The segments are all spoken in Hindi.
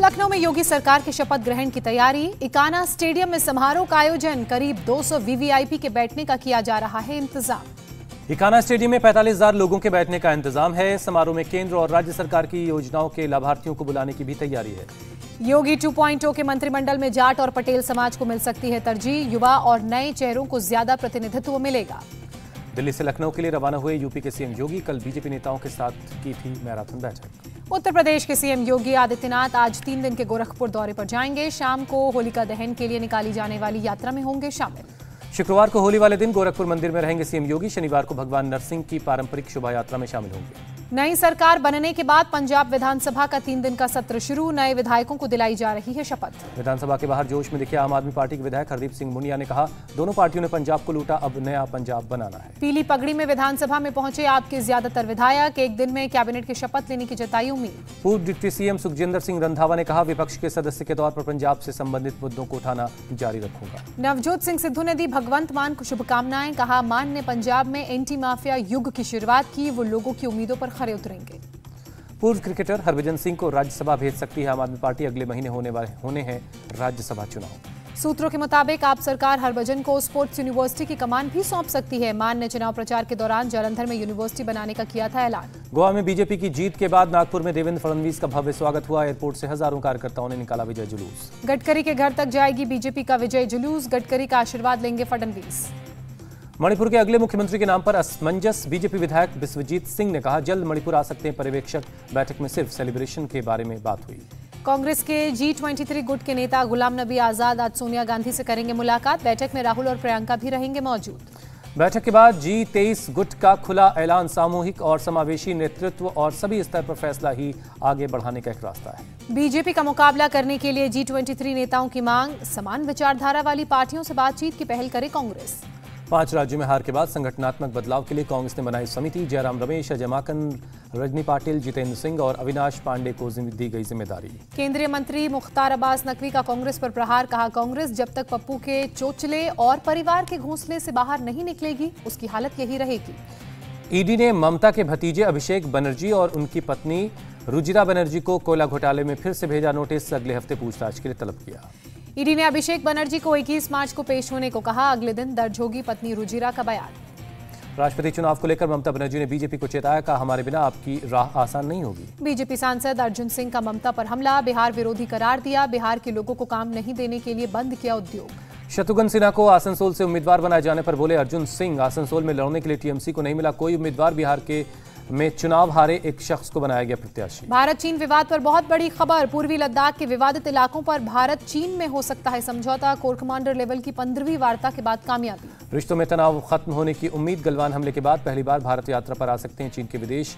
लखनऊ में योगी सरकार के शपथ ग्रहण की तैयारी। इकाना स्टेडियम में समारोह का आयोजन। करीब 200 वीवीआईपी के बैठने का किया जा रहा है इंतजाम। इकाना स्टेडियम में 45,000 लोगों के बैठने का इंतजाम है। समारोह में केंद्र और राज्य सरकार की योजनाओं के लाभार्थियों को बुलाने की भी तैयारी है। योगी 2.0 के मंत्रिमंडल में जाट और पटेल समाज को मिल सकती है तरजीह। युवा और नए चेहरों को ज्यादा प्रतिनिधित्व मिलेगा। दिल्ली से लखनऊ के लिए रवाना हुए यूपी के सीएम योगी कल बीजेपी नेताओं के साथ की थी मैराथन बैठक। उत्तर प्रदेश के सीएम योगी आदित्यनाथ आज 3 दिन के गोरखपुर दौरे पर जाएंगे। शाम को होलिका दहन के लिए निकाली जाने वाली यात्रा में होंगे शामिल। शुक्रवार को होली वाले दिन गोरखपुर मंदिर में रहेंगे सीएम योगी। शनिवार को भगवान नरसिंह की पारंपरिक शोभा यात्रा में शामिल होंगे। नई सरकार बनने के बाद पंजाब विधानसभा का 3 दिन का सत्र शुरू। नए विधायकों को दिलाई जा रही है शपथ। विधानसभा के बाहर जोश में दिखे आम आदमी पार्टी के विधायक हरदीप सिंह मुनिया ने कहा, दोनों पार्टियों ने पंजाब को लूटा, अब नया पंजाब बनाना है। पीली पगड़ी में विधानसभा में पहुंचे आपके ज्यादातर विधायक। एक दिन में कैबिनेट की शपथ लेने की जताई उम्मीद। पूर्व डिप्टी सीएम सुखजिंदर सिंह रंधावा ने कहा, विपक्ष के सदस्य के तौर पर पंजाब से संबंधित मुद्दों को उठाना जारी रखूंगा। नवजोत सिंह सिद्धू ने दी भगवंत मान को शुभकामनाएं। कहा, मान ने पंजाब में एंटी माफिया युग की शुरुआत की, वो लोगों की उम्मीदों पर खरे उतरेंगे। पूर्व क्रिकेटर हरभजन सिंह को राज्यसभा भेज सकती है आम आदमी पार्टी। अगले महीने होने हैं राज्यसभा चुनाव। सूत्रों के मुताबिक आप सरकार हरभजन को स्पोर्ट्स यूनिवर्सिटी की कमान भी सौंप सकती है। मान ने चुनाव प्रचार के दौरान जालंधर में यूनिवर्सिटी बनाने का किया था ऐलान। गोवा में बीजेपी की जीत के बाद नागपुर में देवेंद्र फडणवीस का भव्य स्वागत हुआ। एयरपोर्ट से हजारों कार्यकर्ताओं ने निकाला विजय जुलूस। गडकरी के घर तक जाएगी बीजेपी का विजय जुलूस। गडकरी का आशीर्वाद लेंगे फडणवीस। मणिपुर के अगले मुख्यमंत्री के नाम पर असमंजस। बीजेपी विधायक विश्वजीत सिंह ने कहा, जल्द मणिपुर आ सकते हैं पर्यवेक्षक। बैठक में सिर्फ सेलिब्रेशन के बारे में बात हुई। कांग्रेस के G23 गुट के नेता गुलाम नबी आजाद आज सोनिया गांधी से करेंगे मुलाकात। बैठक में राहुल और प्रियंका भी रहेंगे मौजूद। बैठक के बाद G23 गुट का खुला ऐलान, सामूहिक और समावेशी नेतृत्व और सभी स्तर पर फैसला ही आगे बढ़ाने का एक रास्ता है। बीजेपी का मुकाबला करने के लिए G23 नेताओं की मांग। समान विचारधारा वाली पार्टियों से बातचीत की पहल करे कांग्रेस। 5 राज्यों में हार के बाद संगठनात्मक बदलाव के लिए कांग्रेस ने बनाई समिति। जयराम रमेश, अजय माकन, रजनी पाटिल, जितेंद्र सिंह और अविनाश पांडे को दी गई जिम्मेदारी। केंद्रीय मंत्री मुख्तार अब्बास नकवी का कांग्रेस पर प्रहार। कहा, कांग्रेस जब तक पप्पू के चोचले और परिवार के घोंसले से बाहर नहीं निकलेगी, उसकी हालत यही रहेगी। ईडी ने ममता के भतीजे अभिषेक बनर्जी और उनकी पत्नी रुजिरा बनर्जी को कोयला घोटाले में फिर से भेजा नोटिस। अगले हफ्ते पूछताछ के लिए तलब किया। ईडी ने अभिषेक बनर्जी को 21 मार्च को पेश होने को कहा। अगले दिन दर्ज होगी पत्नी रुजिरा का बयान। राष्ट्रपति चुनाव को लेकर ममता बनर्जी ने बीजेपी को चेताया। कहा, हमारे बिना आपकी राह आसान नहीं होगी। बीजेपी सांसद अर्जुन सिंह का ममता पर हमला। बिहार विरोधी करार दिया। बिहार के लोगों को काम नहीं देने के लिए बंद किया उद्योग। शत्रुघ्न सिन्हा को आसनसोल से उम्मीदवार बनाए जाने पर बोले अर्जुन सिंह, आसनसोल में लड़ने के लिए टीएमसी को नहीं मिला कोई उम्मीदवार। बिहार के में चुनाव हारे एक शख्स को बनाया गया प्रत्याशी। भारत चीन विवाद पर बहुत बड़ी खबर। पूर्वी लद्दाख के विवादित इलाकों पर भारत चीन में हो सकता है समझौता। कोर कमांडर लेवल की 15वीं वार्ता के बाद कामयाबी। रिश्तों में तनाव खत्म होने की उम्मीद। गलवान हमले के बाद पहली बार भारत यात्रा पर आ सकते हैं चीन के विदेश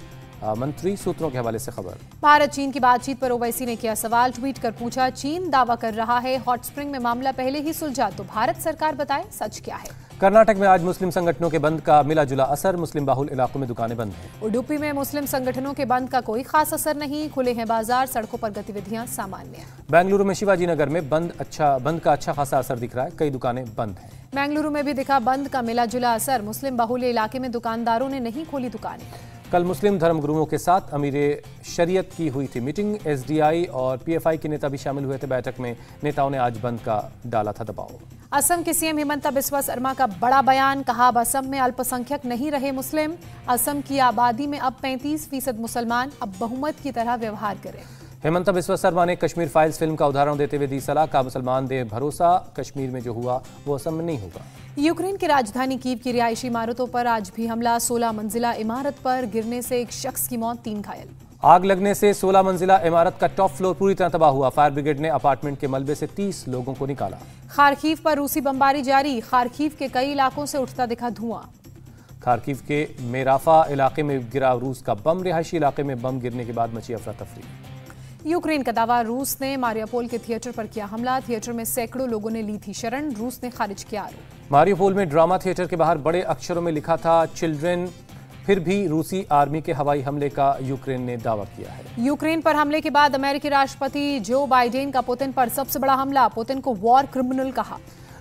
मंत्री। सूत्रों के हवाले से खबर। भारत चीन की बातचीत पर ओवैसी ने किया सवाल। ट्वीट कर पूछा, चीन दावा कर रहा है हॉट स्प्रिंग में मामला पहले ही सुलझा, तो भारत सरकार बताए सच क्या है। कर्नाटक में आज मुस्लिम संगठनों के बंद का मिला जुला असर। मुस्लिम बाहुल इलाकों में दुकानें बंद हैं। उडुपी में मुस्लिम संगठनों के बंद का कोई खास असर नहीं। खुले हैं बाजार, सड़कों पर गतिविधियां सामान्य। बेंगलुरु में शिवाजी नगर में बंद का अच्छा खासा असर दिख रहा है। कई दुकानें बंद हैं। बेंगलुरु में भी दिखा बंद का मिला जुला असर। मुस्लिम बाहुल इलाके में दुकानदारों ने नहीं खोली दुकानें। कल मुस्लिम धर्मगुरुओं के साथ अमीरे शरीयत की हुई थी मीटिंग। एसडीआई और पीएफआई के नेता भी शामिल हुए थे बैठक में। नेताओं ने आज बंद का डाला था दबाव। असम के सीएम हिमंता बिस्वा शर्मा का बड़ा बयान। कहा, अब असम में अल्पसंख्यक नहीं रहे मुस्लिम। असम की आबादी में अब 35% मुसलमान। अब बहुमत की तरह व्यवहार करें। हिमंता बिस्वा शर्मा ने कश्मीर फाइल्स फिल्म का उदाहरण देते हुए दी सलाह। का मुसलमान दे भरोसा, कश्मीर में जो हुआ वो असम में नहीं होगा। यूक्रेन की राजधानी कीव की रिहायशी इमारतों पर आज भी हमला। 16 मंजिला इमारत पर गिरने से एक शख्स की मौत, 3 घायल। आग लगने से 16 मंजिला इमारत का टॉप फ्लोर पूरी तरह तबाह हुआ। फायर ब्रिगेड ने अपार्टमेंट के मलबे से 30 लोगों को निकाला। खार्किव पर रूसी बमबारी जारी। खार्किव के कई इलाकों से उठता दिखा धुआं। खार्किव के मेराफा इलाके में गिरा रूस का बम। रिहायशी इलाके में बम गिरने के बाद मची अफरा तफरी। यूक्रेन का दावा, रूस ने मारियापोल के थिएटर पर किया हमला। थिएटर में सैकड़ों लोगों ने ली थी शरण। रूस ने खारिज किया आरोप। मारियापोल में ड्रामा थिएटर के बाहर बड़े अक्षरों में लिखा था चिल्ड्रेन। फिर भी रूसी आर्मी के हवाई हमले का यूक्रेन ने दावा किया है। यूक्रेन पर हमले के बाद अमेरिकी राष्ट्रपति जो बाइडेन का पुतिन पर सबसे बड़ा हमला। पुतिन को वॉर क्रिमिनल कहा।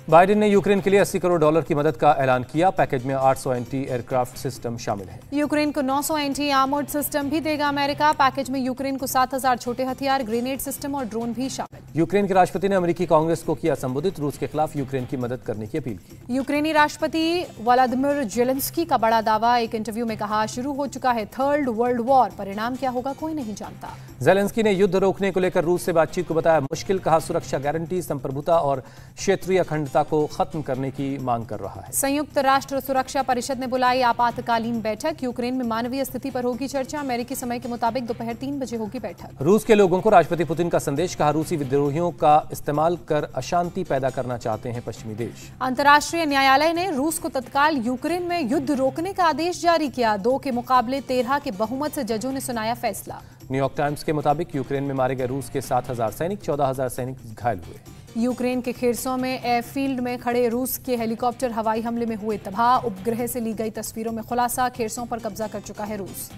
बाइडेन ने यूक्रेन के लिए $80 करोड़ की मदद का ऐलान किया। पैकेज में 800 एंटी एयरक्राफ्ट सिस्टम शामिल है। यूक्रेन को 900 एंटी आर्मर्ड सिस्टम भी देगा अमेरिका। पैकेज में यूक्रेन को 7000 छोटे हथियार, ग्रेनेड सिस्टम और ड्रोन भी शामिल। यूक्रेन के राष्ट्रपति ने अमेरिकी कांग्रेस को किया संबोधित, रूस के खिलाफ यूक्रेन की मदद करने की अपील की। यूक्रेनी राष्ट्रपति व्लादिमीर जेलेंस्की का बड़ा दावा, एक इंटरव्यू में कहा शुरू हो चुका है थर्ड वर्ल्ड वॉर, परिणाम क्या होगा कोई नहीं जानता। जेलेंस्की ने युद्ध रोकने को लेकर रूस से बातचीत को बताया मुश्किल, कहा सुरक्षा गारंटी संप्रभुता और क्षेत्रीय अखंडता को खत्म करने की मांग कर रहा है। संयुक्त राष्ट्र सुरक्षा परिषद ने बुलाई आपातकालीन बैठक, यूक्रेन में मानवीय स्थिति पर होगी चर्चा। अमेरिकी समय के मुताबिक दोपहर 3 बजे होगी बैठक। रूस के लोगों को राष्ट्रपति पुतिन का संदेश, कहा रूसी विद्रोहियों का इस्तेमाल कर अशांति पैदा करना चाहते हैं पश्चिमी देश। अंतर्राष्ट्रीय न्यायालय ने रूस को तत्काल यूक्रेन में युद्ध रोकने का आदेश जारी किया। 2 के मुकाबले 13 के बहुमत से जजों ने सुनाया फैसला। न्यूयॉर्क टाइम्स के मुताबिक यूक्रेन में मारे गए रूस के 7000 सैनिक, 14000 सैनिक घायल हुए। यूक्रेन के खेरसों में एयरफील्ड में खड़े रूस के हेलीकॉप्टर हवाई हमले में हुए तबाह। उपग्रह से ली गई तस्वीरों में खुलासा, खेरसों पर कब्जा कर चुका है रूस।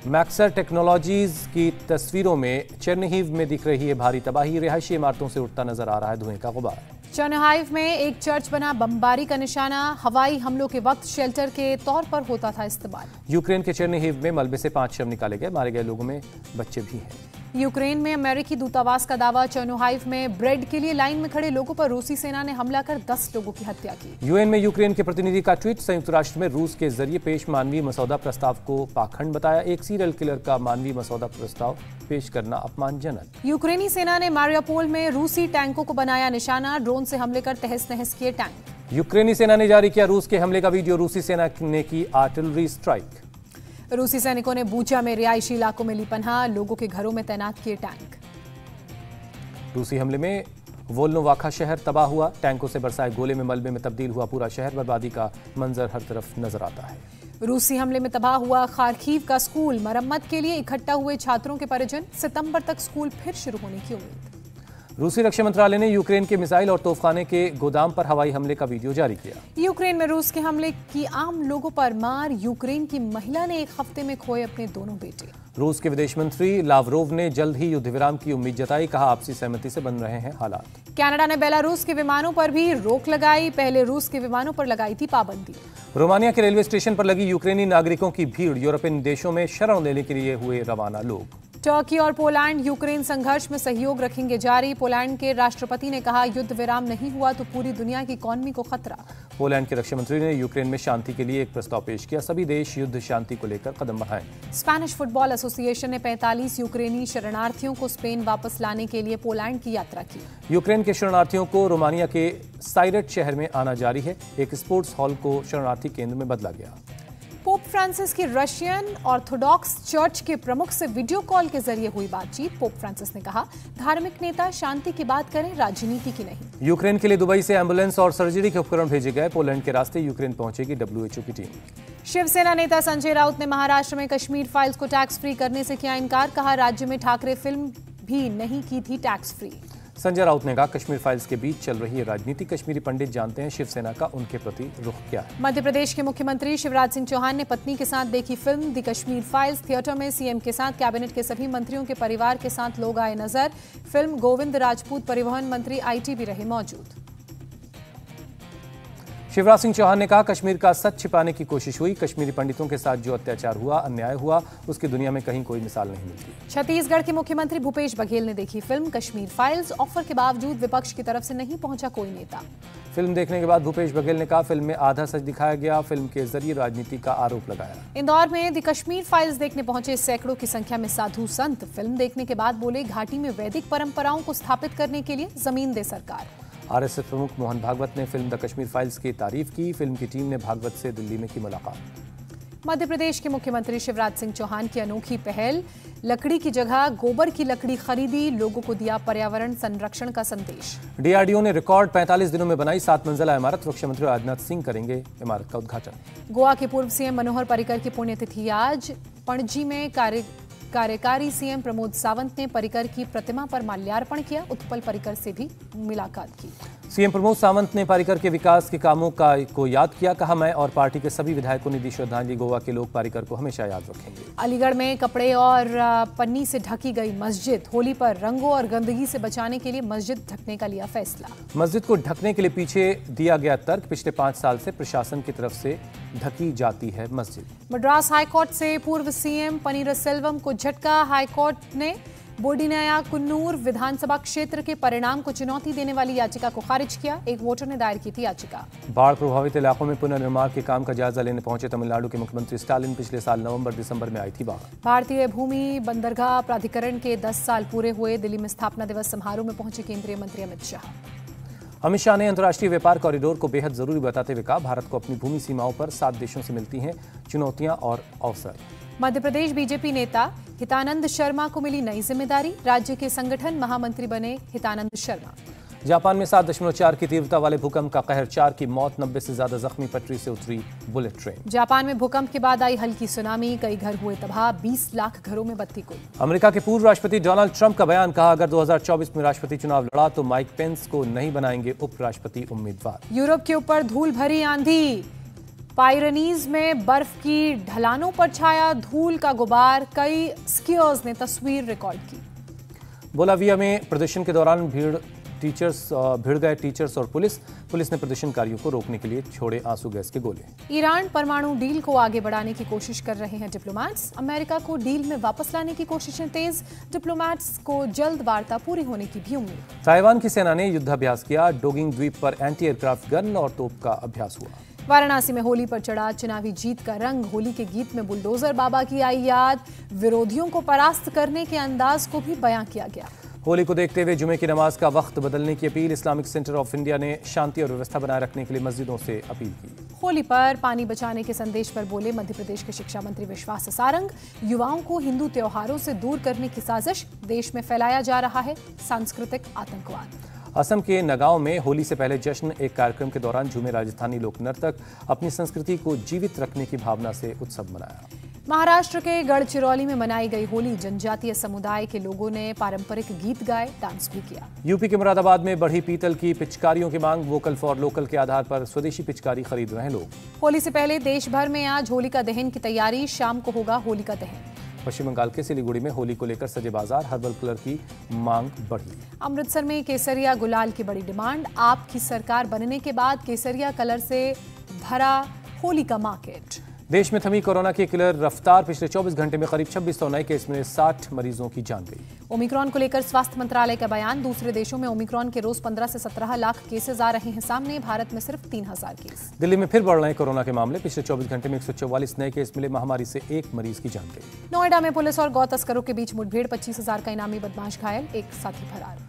मैक्सर टेक्नोलॉजीज की तस्वीरों में चेर्निहिव में दिख रही है भारी तबाही, रिहायशी इमारतों से उठता नजर आ रहा है धुएं का गुबार। चेर्निहिव में एक चर्च बना बमबारी का निशाना, हवाई हमलों के वक्त शेल्टर के तौर पर होता था इस्तेमाल। यूक्रेन के चेर्निहिव में मलबे से 5 शव निकाले गए, मारे गए लोगों में बच्चे भी हैं। यूक्रेन में अमेरिकी दूतावास का दावा, चेर्निहिव में ब्रेड के लिए लाइन में खड़े लोगों पर रूसी सेना ने हमला कर 10 लोगों की हत्या की। यूएन में यूक्रेन के प्रतिनिधि का ट्वीट, संयुक्त राष्ट्र में रूस के जरिए पेश मानवीय मसौदा प्रस्ताव को पाखंड बताया। एक सीरियल किलर का मानवीय मसौदा प्रस्ताव पेश करना अपमानजनक। यूक्रेनी सेना ने मारियापोल में रूसी टैंकों को बनाया निशाना, ड्रोन से हमले कर तहस नहस किए टैंक। यूक्रेनी सेना ने जारी किया रूस के हमले का वीडियो, रूसी सेना ने की आर्टिलरी स्ट्राइक। रूसी सैनिकों ने बूचा में रिहायशी इलाकों में ली पनाह, लोगों के घरों में तैनात किए टैंक। रूसी हमले में वोल्नोवाखा शहर तबाह हुआ, टैंकों से बरसाए गोले में मलबे में तब्दील हुआ पूरा शहर, बर्बादी का मंजर हर तरफ नजर आता है। रूसी हमले में तबाह हुआ खार्किव का स्कूल, मरम्मत के लिए इकट्ठा हुए छात्रों के परिजन, सितंबर तक स्कूल फिर शुरू होने की उम्मीद। रूसी रक्षा मंत्रालय ने यूक्रेन के मिसाइल और तोपखाने के गोदाम पर हवाई हमले का वीडियो जारी किया। यूक्रेन में रूस के हमले की आम लोगों पर मार, यूक्रेन की महिला ने 1 हफ्ते में खोए अपने दोनों बेटे। रूस के विदेश मंत्री लावरोव ने जल्द ही युद्ध विराम की उम्मीद जताई, कहा आपसी सहमति से बन रहे हैं हालात। कनाडा ने बेलारूस के विमानों पर भी रोक लगाई, पहले रूस के विमानों पर लगाई थी पाबंदी। रोमानिया के रेलवे स्टेशन पर लगी यूक्रेनी नागरिकों की भीड़, यूरोपियन देशों में शरण लेने के लिए हुए रवाना लोग। टर्की और पोलैंड यूक्रेन संघर्ष में सहयोग रखेंगे जारी, पोलैंड के राष्ट्रपति ने कहा युद्ध विराम नहीं हुआ तो पूरी दुनिया की इकोनॉमी को खतरा। पोलैंड के रक्षा मंत्री ने यूक्रेन में शांति के लिए एक प्रस्ताव पेश किया, सभी देश युद्ध शांति को लेकर कदम बढ़ाएं। स्पेनिश फुटबॉल एसोसिएशन ने 45 यूक्रेनी शरणार्थियों को स्पेन वापस लाने के लिए पोलैंड की यात्रा की। यूक्रेन के शरणार्थियों को रोमानिया के साइरेट शहर में आना जारी है, एक स्पोर्ट्स हॉल को शरणार्थी केंद्र में बदला गया। पोप फ्रांसिस की रशियन ऑर्थोडॉक्स चर्च के प्रमुख से वीडियो कॉल के जरिए हुई बातचीत, पोप फ्रांसिस ने कहा धार्मिक नेता शांति की बात करें, राजनीति की नहीं। यूक्रेन के लिए दुबई से एम्बुलेंस और सर्जरी के उपकरण भेजे गए, पोलैंड के रास्ते यूक्रेन पहुंचेगी WHO की टीम। शिवसेना नेता संजय राउत ने महाराष्ट्र में कश्मीर फाइल्स को टैक्स फ्री करने से किया इनकार, कहा राज्य में ठाकरे फिल्म भी नहीं की थी टैक्स फ्री। संजय राउत ने कहा कश्मीर फाइल्स के बीच चल रही है राजनीति, कश्मीरी पंडित जानते हैं शिवसेना का उनके प्रति रुख क्या है। मध्य प्रदेश के मुख्यमंत्री शिवराज सिंह चौहान ने पत्नी के साथ देखी film the Kashmir files, theatre में सीएम के साथ कैबिनेट के सभी मंत्रियों के परिवार के साथ लोग आए नजर। फिल्म गोविंद राजपूत परिवहन मंत्री IT भी रहे मौजूद। शिवराज सिंह चौहान ने कहा कश्मीर का सच छिपाने की कोशिश हुई, कश्मीरी पंडितों के साथ जो अत्याचार हुआ, अन्याय हुआ, उसकी दुनिया में कहीं कोई मिसाल नहीं मिलती। छत्तीसगढ़ के मुख्यमंत्री भूपेश बघेल ने देखी फिल्म कश्मीर फाइल्स, ऑफर के बावजूद विपक्ष की तरफ से नहीं पहुंचा कोई नेता। फिल्म देखने के बाद भूपेश बघेल ने कहा फिल्म में आधा सच दिखाया गया, फिल्म के जरिए राजनीति का आरोप लगाया। इंदौर में द कश्मीर फाइल्स देखने पहुंचे सैकड़ों की संख्या में साधु संत, फिल्म देखने के बाद बोले घाटी में वैदिक परंपराओं को स्थापित करने के लिए जमीन दे सरकार। RSS प्रमुख मोहन भागवत ने फिल्म द कश्मीर फाइल्स की तारीफ की, फिल्म की टीम ने भागवत से दिल्ली में की मुलाकात। मध्य प्रदेश के मुख्यमंत्री शिवराज सिंह चौहान की अनोखी पहल, लकड़ी की जगह गोबर की लकड़ी खरीदी, लोगों को दिया पर्यावरण संरक्षण का संदेश। DRDO ने रिकॉर्ड 45 दिनों में बनाई 7 मंजिला इमारत, रक्षा मंत्री राजनाथ सिंह करेंगे इमारत का उद्घाटन। गोवा के पूर्व CM मनोहर पर्रिकर की पुण्यतिथि आज, पणजी में कार्यकारी सीएम प्रमोद सावंत ने पर्रिकर की प्रतिमा पर माल्यार्पण किया। उत्पल पर्रिकर से भी मुलाकात की। सीएम प्रमोद सावंत ने पर्रिकर के विकास के कामों को याद किया। कहा, मैं और पार्टी के सभी विधायकों ने दी श्रद्धांजलि। गोवा के लोग पर्रिकर को हमेशा याद रखेंगे। अलीगढ़ में कपड़े और पन्नी से ढकी गई मस्जिद। होली पर रंगों और गंदगी से बचाने के लिए मस्जिद ढकने का लिया फैसला। मस्जिद को ढकने के लिए पीछे दिया गया तर्क, पिछले 5 साल से प्रशासन की तरफ से ढकी जाती है मस्जिद। मद्रास हाईकोर्ट से पूर्व सीएम पनीरसेल्वम को झटका। हाईकोर्ट ने बोडीनाया कुन्नूर विधानसभा क्षेत्र के परिणाम को चुनौती देने वाली याचिका को खारिज किया। एक वोटर ने दायर की थी याचिका। बाढ़ प्रभावित इलाकों में पुनर्निर्माण के काम का जायजा लेने पहुंचे तमिलनाडु के मुख्यमंत्री स्टालिन। पिछले साल नवंबर-दिसंबर में आई थी बाढ़। भारतीय भूमि बंदरगाह प्राधिकरण के 10 साल पूरे हुए। दिल्ली में स्थापना दिवस समारोह में पहुंचे केंद्रीय मंत्री अमित शाह। अमित शाह ने अंतर्राष्ट्रीय व्यापार कॉरिडोर को बेहद जरूरी बताते हुए कहा, भारत को अपनी भूमि सीमाओं पर 7 देशों से मिलती हैं चुनौतियां और अवसर। मध्य प्रदेश बीजेपी नेता हितानंद शर्मा को मिली नई जिम्मेदारी। राज्य के संगठन महामंत्री बने हितानंद शर्मा। जापान में 7.4 की तीव्रता वाले भूकंप का कहर, 4 की मौत, 90 से ज्यादा जख्मी। पटरी से उतरी बुलेट ट्रेन। जापान में भूकंप के बाद आई हल्की सुनामी, कई घर हुए तबाह, 20 लाख घरों में बत्ती गुल। अमेरिका के पूर्व राष्ट्रपति डोनाल्ड ट्रंप का बयान, कहा, अगर 2024 में राष्ट्रपति चुनाव लड़ा तो माइक पेंस को नहीं बनाएंगे उपराष्ट्रपति उम्मीदवार। यूरोप के ऊपर धूल भरी आंधी। पाइरेनीज में बर्फ की ढलानों पर छाया धूल का गुबार। कई स्कीयर्स ने तस्वीर रिकॉर्ड की। बोलाविया में प्रदर्शन के दौरान भिड़ गए टीचर्स और पुलिस ने प्रदर्शनकारियों को रोकने के लिए छोड़े आंसू गैस के गोले। ईरान परमाणु डील को आगे बढ़ाने की कोशिश कर रहे हैं डिप्लोमैट्स। अमेरिका को डील में वापस लाने की कोशिशें तेज। डिप्लोमैट्स को जल्द वार्ता पूरी होने की भी उम्मीद। ताइवान की सेना ने युद्धाभ्यास किया। डोगिंग द्वीप पर एंटी एयरक्राफ्ट गन और तोप का अभ्यास हुआ। वाराणसी में होली पर चढ़ा चुनावी जीत का रंग। होली के गीत में बुलडोजर बाबा की आई याद। विरोधियों को परास्त करने के अंदाज को भी बयां किया गया। होली को देखते हुए जुमे की नमाज का वक्त बदलने की appeal. Islamic centre of India ने शांति और व्यवस्था बनाए रखने के लिए मस्जिदों से अपील की। होली पर पानी बचाने के संदेश पर बोले मध्य प्रदेश के शिक्षा मंत्री विश्वास सारंग। युवाओं को हिंदू त्योहारों से दूर करने की साजिश। देश में फैलाया जा रहा है सांस्कृतिक आतंकवाद। असम के नगांव में होली से पहले जश्न। एक कार्यक्रम के दौरान झूमे राजस्थानी लोक नर्तक। अपनी संस्कृति को जीवित रखने की भावना से उत्सव मनाया। महाराष्ट्र के गढ़चिरौली में मनाई गई होली। जनजातीय समुदाय के लोगों ने पारंपरिक गीत गाए, डांस भी किया। यूपी के मुरादाबाद में बढ़ी पीतल की पिचकारियों की मांग। वोकल फॉर लोकल के आधार पर स्वदेशी पिचकारी खरीद रहे हैं लोग। होली से पहले देश भर में आज होलिका दहन की तैयारी। शाम को होगा होलिका दहन। पश्चिम बंगाल के सिलीगुड़ी में होली को लेकर सजे बाजार। हर्बल कलर की मांग बढ़ी। अमृतसर में केसरिया गुलाल की बड़ी डिमांड। आपकी सरकार बनने के बाद केसरिया कलर से भरा होली का मार्केट। देश में थमी कोरोना की किलर रफ्तार। पिछले 24 घंटे में करीब 2600 नए केस में 60 मरीजों की जान गई। ओमिक्रॉन को लेकर स्वास्थ्य मंत्रालय का बयान। दूसरे देशों में ओमिक्रॉन के रोज 15 से 17 लाख केसेस आ रहे हैं सामने। भारत में सिर्फ 3000 केस। दिल्ली में फिर बढ़ रहे हैं कोरोना के मामले। पिछले 24 घंटे में 144 नए केस मिले। महामारी से एक मरीज की जान गई। नोएडा में पुलिस और गौ तस्करों के बीच मुठभेड़। 25,000 का इनामी बदमाश घायल, एक साथी फरार।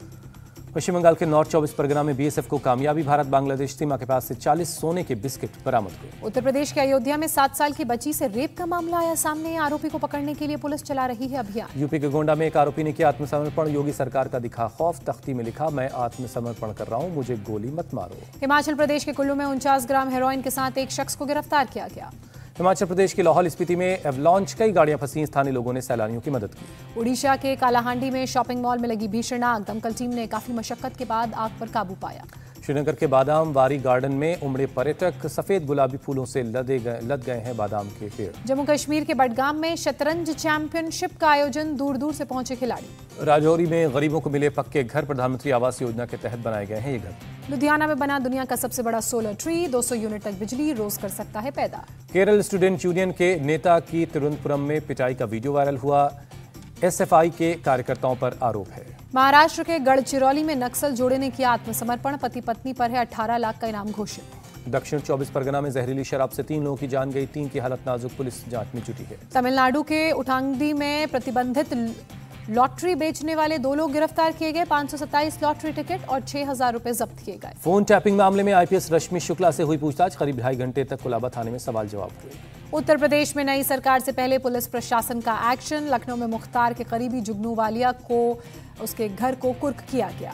पश्चिम बंगाल के नॉर्थ 24 परगना में बीएसएफ को कामयाबी। भारत बांग्लादेश सीमा के पास से 40 सोने के बिस्किट बरामद हुए। उत्तर प्रदेश के अयोध्या में 7 साल की बच्ची से रेप का मामला आया सामने। आरोपी को पकड़ने के लिए पुलिस चला रही है अभियान। यूपी के गोंडा में एक आरोपी ने किया आत्मसमर्पण। योगी सरकार का दिखा खौफ। तख्ती में लिखा, मैं आत्मसमर्पण कर रहा हूं, मुझे गोली मत मारो। हिमाचल प्रदेश के कुल्लू में 49 ग्राम हेरोइन के साथ एक शख्स को गिरफ्तार किया गया। हिमाचल प्रदेश के लाहौल स्पीति में एवलॉन्च, कई गाड़ियां फंसी। स्थानीय लोगों ने सैलानियों की मदद की। उड़ीसा के कालाहांडी में शॉपिंग मॉल में लगी भीषण आग। दमकल टीम ने काफी मशक्कत के बाद आग पर काबू पाया। श्रीनगर के बादाम वारी गार्डन में उमड़े पर्यटक। सफेद गुलाबी फूलों से लद गए हैं बादाम के पेड़। जम्मू कश्मीर के बडगाम में शतरंज चैंपियनशिप का आयोजन। दूर दूर से पहुंचे खिलाड़ी। राजौरी में गरीबों को मिले पक्के घर। प्रधानमंत्री आवास योजना के तहत बनाए गए हैं ये घर। लुधियाना में बना दुनिया का सबसे बड़ा सोलर ट्री। 200 यूनिट तक बिजली रोज कर सकता है पैदा। केरल स्टूडेंट यूनियन के नेता की तिरुवनंतपुरम में पिटाई का वीडियो वायरल हुआ। एसएफआई के कार्यकर्ताओं पर आरोप है। महाराष्ट्र के गढ़चिरौली में नक्सल जोड़े ने किया आत्मसमर्पण। पति पत्नी पर है 18 लाख का इनाम घोषित। दक्षिण 24 परगना में जहरीली शराब से 3 लोगों की जान गई। 3 की हालत नाजुक। पुलिस जांच में जुटी है। तमिलनाडु के उठांगडी में प्रतिबंधित लॉटरी बेचने वाले 2 लोग गिरफ्तार किए गए। 527 लॉटरी टिकट और 6000 रुपए जब्त किए गए। फोन टैपिंग मामले में आईपीएस रश्मि शुक्ला से हुई पूछताछ। करीब 2.5 घंटे तक कुलाबा थाने में सवाल जवाब हुए। उत्तर प्रदेश में नई सरकार से पहले पुलिस प्रशासन का एक्शन। लखनऊ में मुख्तार के करीबी जुगनू वालिया को उसके घर को कुर्क किया गया।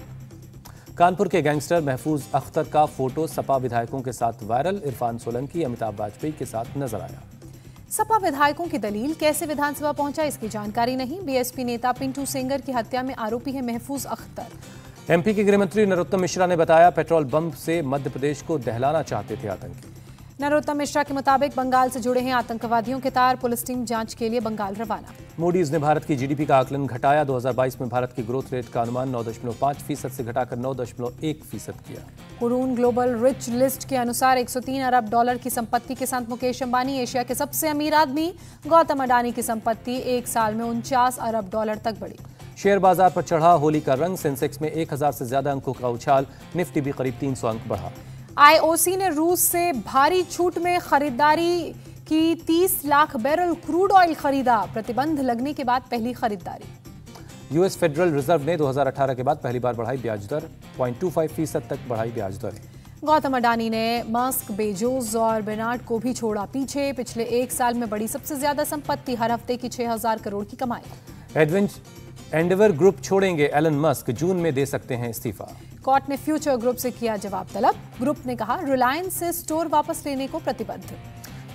कानपुर के गैंगस्टर महफूज अख्तर का फोटो सपा विधायकों के साथ वायरल। इरफान सोलंकी अमिताभ वाजपेयी के साथ नजर आया। सपा विधायकों की दलील, कैसे विधानसभा पहुंचा इसकी जानकारी नहीं। बीएसपी नेता पिंटू सेंगर की हत्या में आरोपी है महफूज अख्तर। एमपी के गृह मंत्री नरोत्तम मिश्रा ने बताया, पेट्रोल बम से मध्य प्रदेश को दहलाना चाहते थे आतंकी। नरोत्तम मिश्रा के मुताबिक बंगाल से जुड़े हैं आतंकवादियों के तार, पुलिस टीम जांच के लिए बंगाल रवाना। मूडीज ने भारत की जीडीपी का आकलन घटाया, 2022 में भारत की ग्रोथ रेट का अनुमान 9.5% से घटाकर 9.1% किया। कुरून ग्लोबल रिच लिस्ट के अनुसार 103 अरब डॉलर की संपत्ति के साथ मुकेश अंबानी एशिया के सबसे अमीर आदमी। गौतम अडानी की संपत्ति एक साल में 49 अरब डॉलर तक बढ़ी। शेयर बाजार पर चढ़ा होली का रंग, सेंसेक्स में 1000 से ज्यादा अंकों का उछाल, निफ्टी भी करीब 300 अंक बढ़ा। आईओसी ने रूस से भारी छूट में खरीदारी की, 30 लाख बैरल क्रूड ऑयल खरीदा। प्रतिबंध लगने के बाद पहली खरीदारी। यूएस फेडरल रिजर्व ने 2018 के बाद पहली बार बढ़ाई ब्याज दर, 0.25% तक बढ़ाई ब्याज दर। गौतम अडानी ने मस्क, बेजोस और बेनार्ड को भी छोड़ा पीछे। पिछले एक साल में बढ़ी सबसे ज्यादा संपत्ति, हर हफ्ते की 6000 करोड़ की कमाई। एंडेवर ग्रुप छोड़ेंगे एलन मस्क, जून में दे सकते हैं इस्तीफा। कोर्ट ने फ्यूचर ग्रुप से किया जवाब तलब। ग्रुप ने कहा, रिलायंस से स्टोर वापस लेने को प्रतिबद्ध।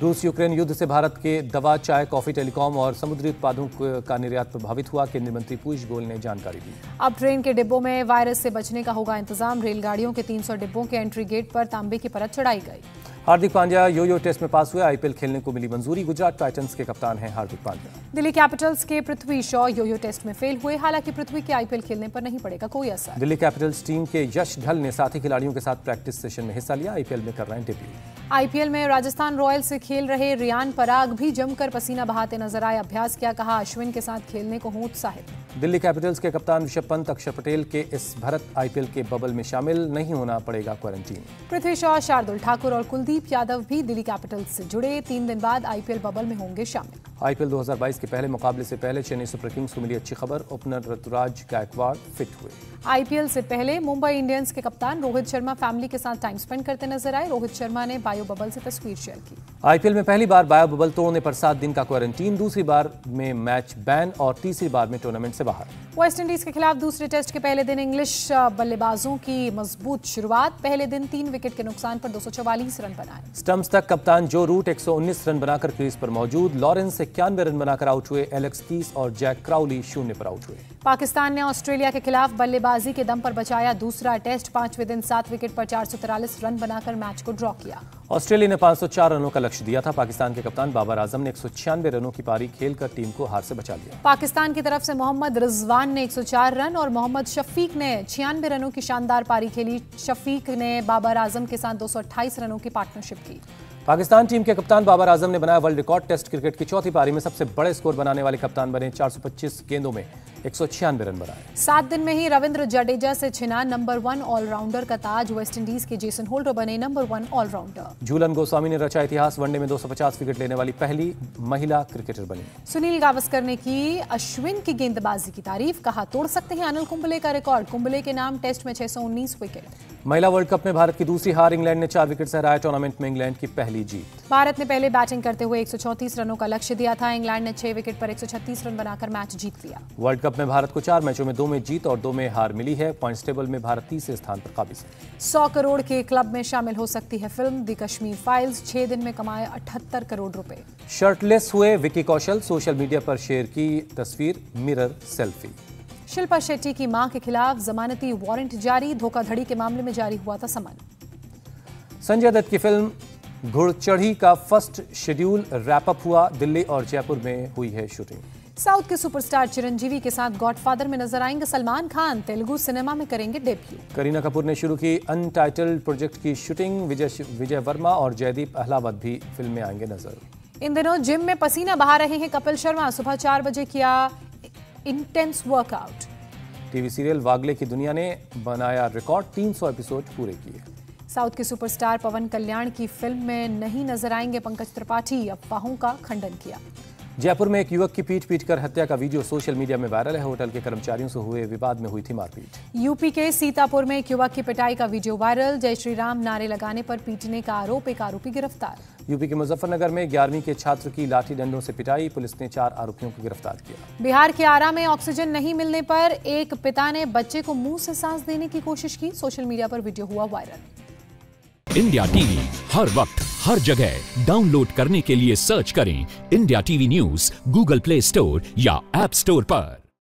रूस यूक्रेन युद्ध से भारत के दवा, चाय, कॉफी, टेलीकॉम और समुद्री उत्पादों का निर्यात प्रभावित हुआ, केंद्रीय मंत्री पीयूष गोयल ने जानकारी दी। अब ट्रेन के डिब्बों में वायरस से बचने का होगा इंतजाम। रेलगाड़ियों के 300 डिब्बों के एंट्री गेट पर तांबे की परत चढ़ाई गई। हार्दिक पांड्या यो-यो टेस्ट में पास हुए, आईपीएल खेलने को मिली मंजूरी। गुजरात टाइटंस के कप्तान हैं हार्दिक पांड्या। दिल्ली कैपिटल्स के पृथ्वी शॉ यो-यो टेस्ट में फेल हुए, हालांकि पृथ्वी के आईपीएल खेलने पर नहीं पड़ेगा कोई असर। दिल्ली कैपिटल्स टीम के यश ढल ने साथी खिलाड़ियों के साथ प्रैक्टिस सेशन में हिस्सा लिया, आईपीएल में कर रहे हैं डेब्यू। आईपीएल में राजस्थान रॉयल्स से खेल रहे रियान पराग भी जमकर पसीना बहाते नजर आए। अभ्यास किया, कहा अश्विन के साथ खेलने को हूं उत्साहित। दिल्ली कैपिटल्स के कप्तान ऋषभ पंत, अक्षर पटेल के इस भारत आईपीएल के बबल में शामिल नहीं होना पड़ेगा क्वारंटीन। पृथ्वी शॉ, शार्दुल ठाकुर और कुलदीप यादव भी दिल्ली कैपिटल्स से जुड़े, 3 दिन बाद आईपीएल बबल में होंगे शामिल। आईपीएल 2022 के पहले मुकाबले से पहले चेन्नई सुपर किंग्स को मिली अच्छी खबर, ओपनर ऋतुराज गायकवाड़ फिट हुए। आईपीएल से पहले मुंबई इंडियंस के कप्तान रोहित शर्मा फैमिली के साथ टाइम स्पेंड करते नजर आए। रोहित शर्मा ने बायो बबल से तस्वीर शेयर की। आईपीएल में पहली बार बायो बबल तोड़ने पर 7 दिन का क्वारंटीन, दूसरी बार में मैच बैन और तीसरी बार में टूर्नामेंट से बाहर। वेस्टइंडीज के खिलाफ दूसरे टेस्ट के पहले दिन इंग्लिश बल्लेबाजों की मजबूत शुरुआत। पहले दिन 3 विकेट के नुकसान पर 244 रन बनाए। स्टंप्स तक कप्तान जो रूट 119 रन बनाकर क्रीज पर मौजूद। लॉरेंस 91 रन बनाकर आउट हुए। एलेक्स कीस और जैक क्राउली 0 पर आउट हुए। पाकिस्तान ने ऑस्ट्रेलिया के खिलाफ बल्लेबाजी के दम पर बचाया दूसरा टेस्ट। 5वें दिन 7 विकेट पर 443 रन बनाकर मैच को ड्रॉ किया। ऑस्ट्रेलिया ने 504 रनों का लक्ष्य दिया था। पाकिस्तान के कप्तान बाबर आजम ने 196 रनों की पारी खेलकर टीम को हार से बचा लिया। पाकिस्तान की तरफ से मोहम्मद रिजवान ने 104 रन और मोहम्मद शफीक ने 96 रनों की शानदार पारी खेली। शफीक ने बाबर आजम के साथ 228 रनों की पार्टनरशिप की। पाकिस्तान टीम के कप्तान बाबर आजम ने बनाया वर्ल्ड रिकॉर्ड। टेस्ट क्रिकेट की चौथी पारी में सबसे बड़े स्कोर बनाने वाले कप्तान बने। 425 गेंदों में 196 रन बनाए। 7 दिन में ही रविंद्र जडेजा से छिना नंबर 1 ऑलराउंडर का ताज। वेस्टइंडीज के जेसन होल्डर बने नंबर 1 ऑलराउंडर। झूलन गोस्वामी ने रचा इतिहास, वनडे में 250 विकेट लेने वाली पहली महिला क्रिकेटर बनी। सुनील गावस्कर ने की अश्विन की गेंदबाजी की तारीफ, कहा तोड़ सकते हैं अनिल कुंबले का रिकॉर्ड। कुंबले के नाम टेस्ट में 619 विकेट। महिला वर्ल्ड कप में भारत की दूसरी हार, इंग्लैंड ने 4 विकेट से हराया। टूर्नामेंट में इंग्लैंड की पहली जीत। भारत ने पहले बैटिंग करते हुए 134 रनों का लक्ष्य दिया था। इंग्लैंड ने 6 विकेट पर 136 रन बनाकर मैच जीत लिया। वर्ल्ड कप में भारत को 4 मैचों में 2 में जीत और 2 में हार मिली है। पॉइंट्स टेबल में भारत तीसरे स्थान पर काबिज है। 100 करोड़ के क्लब में शामिल हो सकती है फिल्म द कश्मीर फाइल्स। 6 दिन में कमाए 78 करोड़ रुपए। शर्टलेस हुए विकी कौशल, सोशल मीडिया पर शेयर की तस्वीर, मिरर सेल्फी। शिल्पा शेट्टी की मां के खिलाफ जमानती वारंट जारी। धोखाधड़ी के मामले में जारी हुआ था समन। संजय दत्त की फिल्म घुड़चढ़ी का फर्स्ट शेड्यूल रैपअप हुआ। दिल्ली और जयपुर में हुई है शूटिंग। साउथ के सुपरस्टार चिरंजीवी के साथ गॉडफादर में नजर आएंगे सलमान खान। तेलुगु सिनेमा में करेंगे डेब्यू। करीना कपूर ने शुरू की अनटाइटल्ड प्रोजेक्ट की शूटिंग। विजय वर्मा और जयदीप अहलावत भी फिल्म में आएंगे नजर। इन दिनों जिम में पसीना बहा रहे हैं कपिल शर्मा। सुबह 4 बजे किया इंटेंस वर्कआउट। टीवी सीरियल वागले की दुनिया ने बनाया रिकॉर्ड, 300 एपिसोड पूरे किए। साउथ के सुपरस्टार पवन कल्याण की फिल्म में नहीं नजर आएंगे पंकज त्रिपाठी। अफवाहों का खंडन किया। जयपुर में एक युवक की पीट कर हत्या का वीडियो सोशल मीडिया में वायरल है। होटल के कर्मचारियों से हुए विवाद में हुई थी मारपीट। यूपी के सीतापुर में एक युवक की पिटाई का वीडियो वायरल। जय श्री राम नारे लगाने पर पीटने का आरोप, एक आरोपी गिरफ्तार। यूपी के मुजफ्फरनगर में 11वीं के छात्र की लाठी डंडों से पिटाई, पुलिस ने 4 आरोपियों को गिरफ्तार किया। बिहार के आरा में ऑक्सीजन नहीं मिलने पर एक पिता ने बच्चे को मुंह से सांस देने की कोशिश की। सोशल मीडिया पर वीडियो हुआ वायरल। इंडिया टीवी हर वक्त हर जगह डाउनलोड करने के लिए सर्च करें India TV news Google play store या ऐप स्टोर पर।